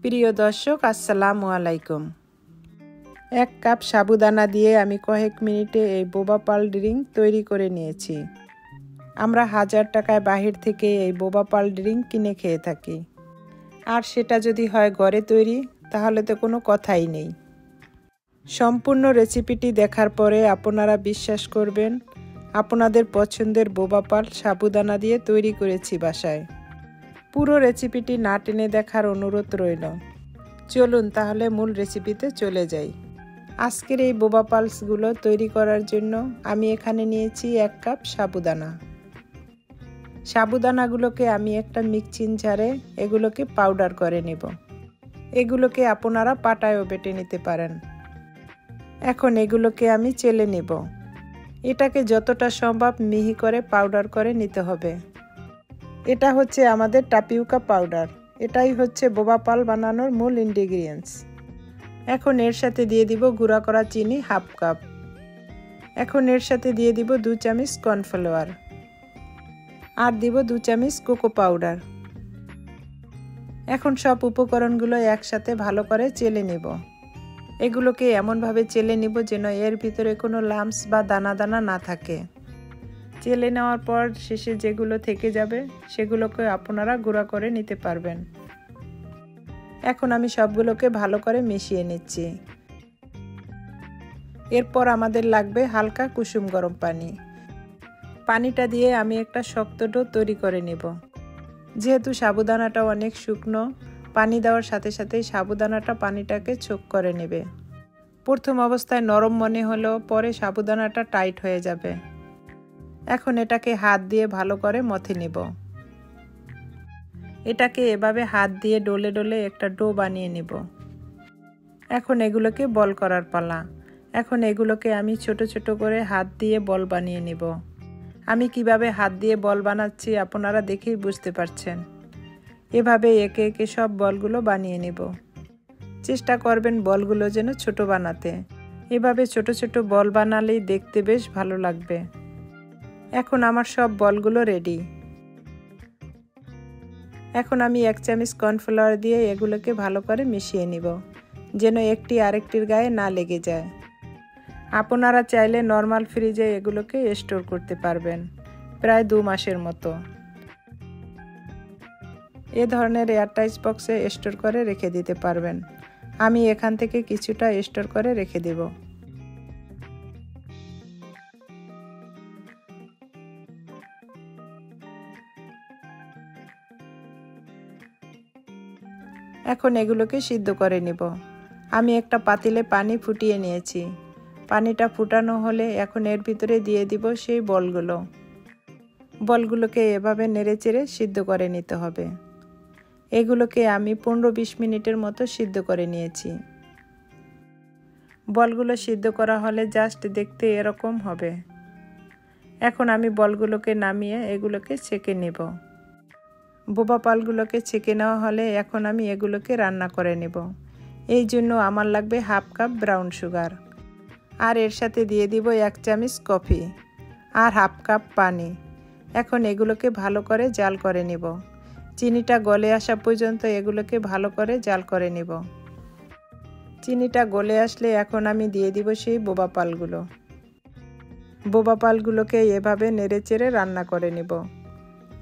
প্রিয় দর্শক, আসসালামু আলাইকুম। 1 কাপ সাবুদানা দিয়ে আমি কয়েক মিনিটে এই বোবা পাল ড্রিঙ্ক তৈরি করে নিয়েছি। আমরা 1000 টাকায় বাহির থেকে এই বোবা পাল ড্রিঙ্ক কিনে খেয়ে থাকি, আর সেটা যদি হয় ঘরে তৈরি তাহলে তো কোনো কথাই নেই। সম্পূর্ণ রেসিপিটি দেখার পরে আপনারা বিশ্বাস করবেন আপনাদের পছন্দের বোবা পাল সাবুদানা দিয়ে তৈরি করেছি বাসায়। পুরো রেসিপিটি না টেনে দেখার অনুরোধ রইল। চলুন তাহলে মূল রেসিপিতে চলে যাই। আজকের এই বোবা পালসগুলো তৈরি করার জন্য আমি এখানে নিয়েছি 1 কাপ সাবুদানা। সাবুদানাগুলোকে আমি একটা মিক্সিং জারে এগুলোকে পাউডার করে নেব। এগুলোকে আপনারা পাটায়ও বেটে নিতে পারেন। এখন এগুলোকে আমি চেলে নেব। এটাকে যতটা সম্ভব মিহি করে পাউডার করে নিতে হবে। এটা হচ্ছে আমাদের টাপিওকা পাউডার। এটাই হচ্ছে বোবা পাল বানানোর মূল ইনগ্রিডিয়েন্টস। এখন এর সাথে দিয়ে দিব গুঁড়া করা চিনি 1/2 কাপ। এখন এর সাথে দিয়ে দিব 2 চামচ কর্নফ্লাওয়ার, আর দিব 2 চামচ কোকো পাউডার। এখন সব উপকরণগুলো একসাথে ভালো করে চেলে নেব। এগুলোকে এমনভাবে চেলে নিব যেন এর ভিতরে কোনো লাম্পস বা দানা দানা না থাকে। চেলে নেওয়ার পর শেষে যেগুলো থেকে যাবে সেগুলোকে আপনারা গুঁড়া করে নিতে পারবেন। এখন আমি সবগুলোকে ভালো করে মিশিয়ে নিচ্ছি। এরপর আমাদের লাগবে হালকা কুসুম গরম পানি। পানিটা দিয়ে আমি একটা শক্ত ডো তৈরি করে নেব। যেহেতু সাবুদানাটা অনেক শুকনো, পানি দেওয়ার সাথে সাথেই সাবুদানাটা পানিটাকে ছোক করে নেবে। প্রথম অবস্থায় নরম মনে হলেও পরে সাবুদানাটা টাইট হয়ে যাবে। এখন এটাকে হাত দিয়ে ভালো করে মথে নেব। এটাকে এভাবে হাত দিয়ে ডলে ডলে একটা ডো বানিয়ে নেব। এখন এগুলোকে বল করার পালা। এখন এগুলোকে আমি ছোট ছোট করে হাত দিয়ে বল বানিয়ে নেব। আমি কিভাবে হাত দিয়ে বল বানাচ্ছি আপনারা দেখেই বুঝতে পারছেন। এভাবে একে একে সব বলগুলো বানিয়ে নেব। চেষ্টা করবেন বলগুলো যেন ছোট বানাতে। এভাবে ছোট ছোট বল বানালেই দেখতে বেশ ভালো লাগবে। এখন আমার সব বলগুলো রেডি। এখন আমি 1 চামচ কর্নফ্লাওয়ার দিয়ে এগুলোকে ভালো করে মিশিয়ে নিব, যেন একটি আরেকটির গায়ে না লেগে যায়। আপনারা চাইলে নর্মাল ফ্রিজে এগুলোকে স্টোর করতে পারবেন প্রায় 2 মাসের মতো। এ ধরনের এয়ারটাইট বক্সে স্টোর করে রেখে দিতে পারবেন। আমি এখান থেকে কিছুটা স্টোর করে রেখে দেব। এখন এগুলোকে সিদ্ধ করে নেব। আমি একটা পাতিলে পানি ফুটিয়ে নিয়েছি। পানিটা ফুটানো হলে এখন এর ভিতরে দিয়ে দিব সেই বলগুলোকে এভাবে নেড়েচেড়ে সিদ্ধ করে নিতে হবে। এগুলোকে আমি 15-20 মিনিটের মতো সিদ্ধ করে নিয়েছি। বলগুলো সিদ্ধ করা হলে জাস্ট দেখতে এরকম হবে। এখন আমি বলগুলোকে নামিয়ে এগুলোকে ছেঁকে নেব। বোবা পালগুলোকে ছেঁকে নেওয়া হলে এখন আমি এগুলোকে রান্না করে নেব। এই জন্য আমার লাগবে 1/2 কাপ ব্রাউন সুগার, আর এর সাথে দিয়ে দিব 1 চামচ কফি আর 1/2 কাপ পানি। এখন এগুলোকে ভালো করে জাল করে নেব। চিনিটা গলে আসা পর্যন্ত এগুলোকে ভালো করে জাল করে নেব। চিনিটা গলে আসলে এখন আমি দিয়ে দিব সেই বোবা পালগুলোকে এভাবে নেড়েচেড়ে রান্না করে নেব।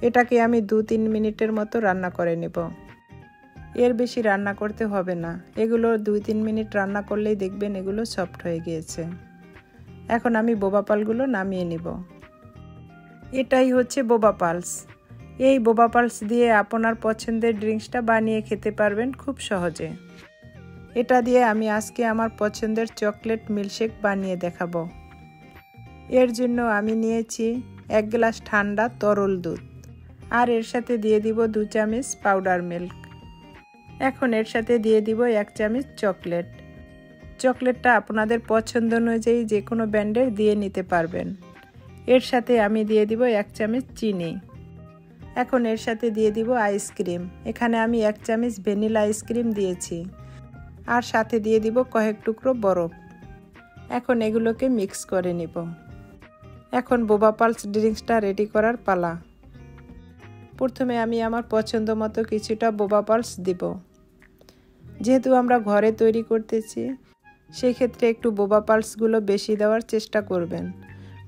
এটাকে আমি 2-3 মিনিটের মতো রান্না করে নেব। এর বেশি রান্না করতে হবে না। এগুলো 2-3 মিনিট রান্না করলেই দেখবেন এগুলো সফট হয়ে গিয়েছে। এখন আমি বোবা পালগুলো নামিয়ে নেব। এটাই হচ্ছে বোবা পালস। এই বোবা পালস দিয়ে আপনার পছন্দের ড্রিঙ্কসটা বানিয়ে খেতে পারবেন খুব সহজে। এটা দিয়ে আমি আজকে আমার পছন্দের চকলেট মিল্কশেক বানিয়ে দেখাবো। এর জন্য আমি নিয়েছি 1 গ্লাস ঠান্ডা তরল দুধ, আর এর সাথে দিয়ে দিব 2 চামচ পাউডার মিল্ক। এখন এর সাথে দিয়ে দিব 1 চামচ চকলেটটা আপনাদের পছন্দ অনুযায়ী যে কোনো ব্র্যান্ডের দিয়ে নিতে পারবেন। এর সাথে আমি দিয়ে দিব 1 চামচ চিনি। এখন এর সাথে দিয়ে দিব আইসক্রিম। এখানে আমি 1 চামচ ভ্যানিলা আইসক্রিম দিয়েছি, আর সাথে দিয়ে দিব কয়েক টুকরো বরফ। এখন এগুলোকে মিক্স করে নিব। এখন বোবা পালস ড্রিঙ্কসটা রেডি করার পালা। প্রথমে আমি আমার পছন্দ মতো কিছুটা বোবা পালস দিব। যেহেতু আমরা ঘরে তৈরি করতেছি, সেই ক্ষেত্রে একটু বোবা পালসগুলো বেশি দেওয়ার চেষ্টা করবেন।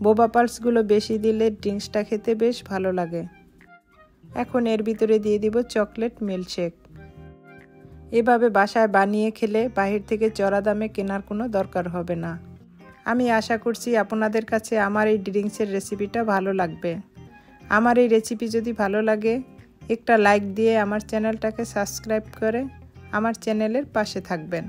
বোবা পালসগুলো বেশি দিলে ড্রিঙ্কসটা খেতে বেশ ভালো লাগে। এখন এর ভিতরে দিয়ে দিব চকলেট মিল্কশেক। এভাবে বাসায় বানিয়ে খেলে বাহির থেকে চড়া দামে কেনার কোনো দরকার হবে না। আমি আশা করছি আপনাদের কাছে আমার এই ড্রিঙ্কসের রেসিপিটা ভালো লাগবে। আমার এই রেসিপি যদি ভালো লাগে, একটা লাইক দিয়ে আমার চ্যানেলটাকে সাবস্ক্রাইব করে আমার চ্যানেলের পাশে থাকবেন।